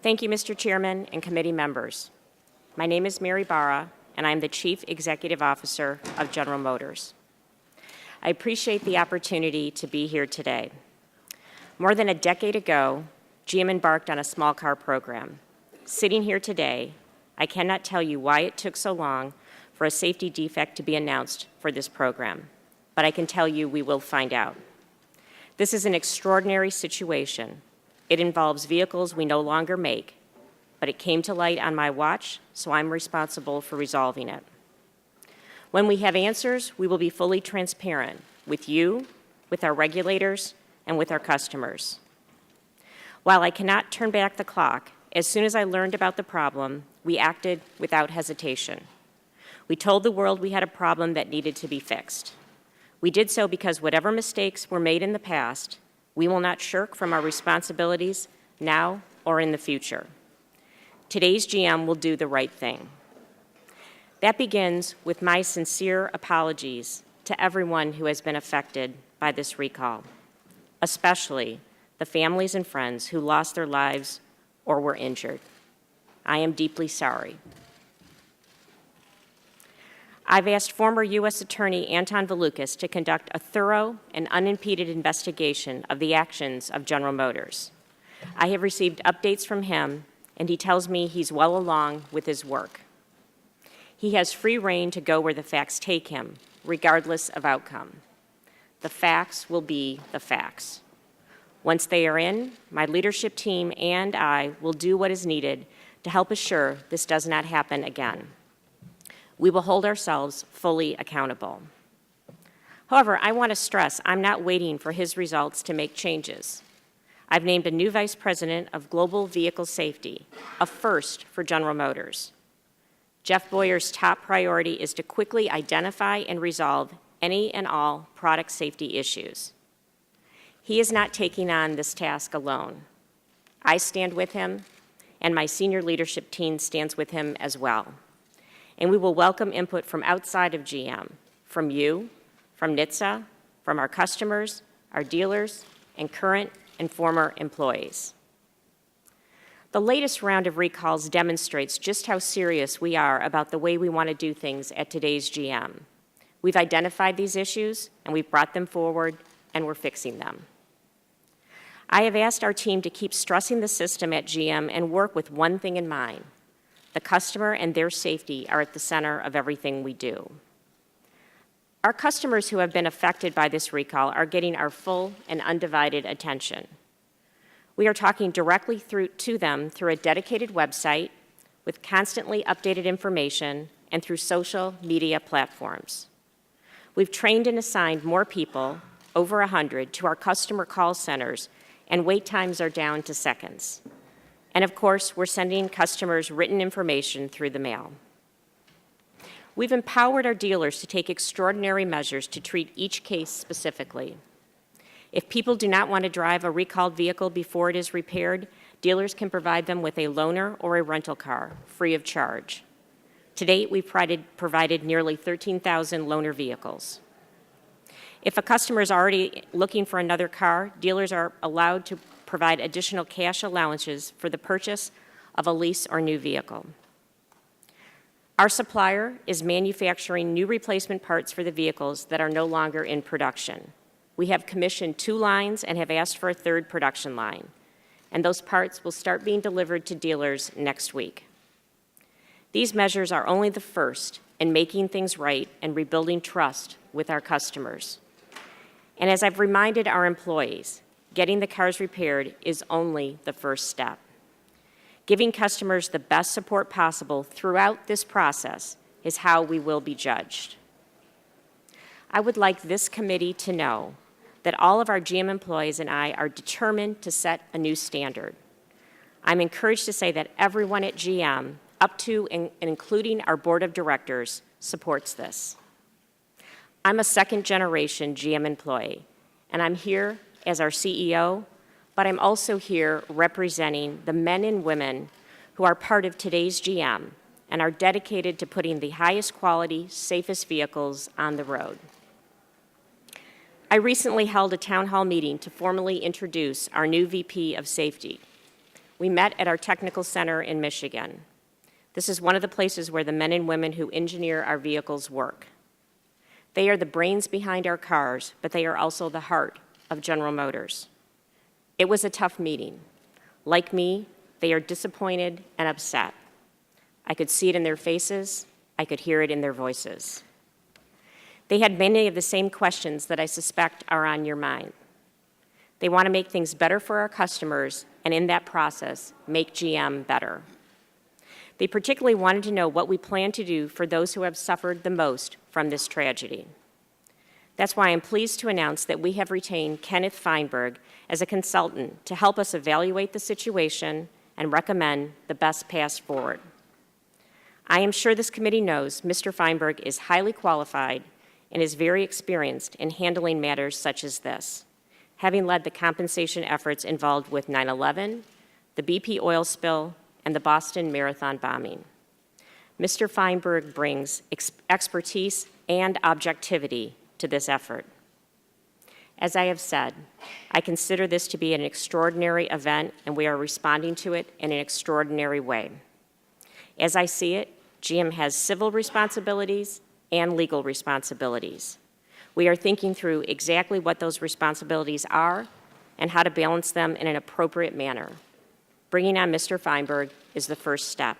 Thank you, Mr. Chairman and committee members. My name is Mary Barra, and I'm the Chief Executive Officer of General Motors. I appreciate the opportunity to be here today. More than a decade ago, GM embarked on a small car program. Sitting here today, I cannot tell you why it took so long for a safety defect to be announced for this program, but I can tell you we will find out. This is an extraordinary situation. It involves vehicles we no longer make, but it came to light on my watch, so I'm responsible for resolving it. When we have answers, we will be fully transparent with you, with our regulators, and with our customers. While I cannot turn back the clock, as soon as I learned about the problem, we acted without hesitation. We told the world we had a problem that needed to be fixed. We did so because whatever mistakes were made in the past, we will not shirk from our responsibilities now or in the future. Today's GM will do the right thing. That begins with my sincere apologies to everyone who has been affected by this recall, especially the families and friends who lost their lives or were injured. I am deeply sorry. I've asked former U.S. Attorney Anton Valukas to conduct a thorough and unimpeded investigation of the actions of General Motors. I have received updates from him, and he tells me he's well along with his work. He has free rein to go where the facts take him, regardless of outcome. The facts will be the facts. Once they are in, my leadership team and I will do what is needed to help assure this does not happen again. We will hold ourselves fully accountable. However, I want to stress I'm not waiting for his results to make changes. I've named a new Vice President of Global Vehicle Safety, a first for General Motors. Jeff Boyer's top priority is to quickly identify and resolve any and all product safety issues. He is not taking on this task alone. I stand with him, and my senior leadership team stands with him as well. And we will welcome input from outside of GM, from you, from NHTSA, from our customers, our dealers, and current and former employees. The latest round of recalls demonstrates just how serious we are about the way we want to do things at today's GM. We've identified these issues, and we've brought them forward, and we're fixing them. I have asked our team to keep stressing the system at GM and work with one thing in mind. The customer and their safety are at the center of everything we do. Our customers who have been affected by this recall are getting our full and undivided attention. We are talking directly to them through a dedicated website with constantly updated information and through social media platforms. We've trained and assigned more people, over 100, to our customer call centers, and wait times are down to seconds. And of course, we're sending customers written information through the mail. We've empowered our dealers to take extraordinary measures to treat each case specifically. If people do not want to drive a recalled vehicle before it is repaired, dealers can provide them with a loaner or a rental car, free of charge. To date, we've provided nearly 13,000 loaner vehicles. If a customer is already looking for another car, dealers are allowed to provide additional cash allowances for the purchase of a lease or new vehicle. Our supplier is manufacturing new replacement parts for the vehicles that are no longer in production. We have commissioned 2 lines and have asked for a 3rd production line, and those parts will start being delivered to dealers next week. These measures are only the first in making things right and rebuilding trust with our customers. And as I've reminded our employees, getting the cars repaired is only the first step. Giving customers the best support possible throughout this process is how we will be judged. I would like this committee to know that all of our GM employees and I are determined to set a new standard. I'm encouraged to say that everyone at GM, up to and including our board of directors, supports this. I'm a second-generation GM employee, and I'm here as our CEO, but I'm also here representing the men and women who are part of today's GM and are dedicated to putting the highest quality, safest vehicles on the road. I recently held a town hall meeting to formally introduce our new VP of Safety. We met at our technical center in Michigan. This is one of the places where the men and women who engineer our vehicles work. They are the brains behind our cars, but they are also the heart of General Motors. It was a tough meeting. Like me, they are disappointed and upset. I could see it in their faces. I could hear it in their voices. They had many of the same questions that I suspect are on your mind. They want to make things better for our customers, and in that process, make GM better. They particularly wanted to know what we plan to do for those who have suffered the most from this tragedy. That's why I'm pleased to announce that we have retained Kenneth Feinberg as a consultant to help us evaluate the situation and recommend the best path forward. I am sure this committee knows Mr. Feinberg is highly qualified and is very experienced in handling matters such as this, having led the compensation efforts involved with 9/11, the BP oil spill, and the Boston Marathon bombing. Mr. Feinberg brings expertise and objectivity to this effort. As I have said, I consider this to be an extraordinary event, and we are responding to it in an extraordinary way. As I see it, GM has civil responsibilities and legal responsibilities. We are thinking through exactly what those responsibilities are and how to balance them in an appropriate manner. Bringing on Mr. Feinberg is the first step.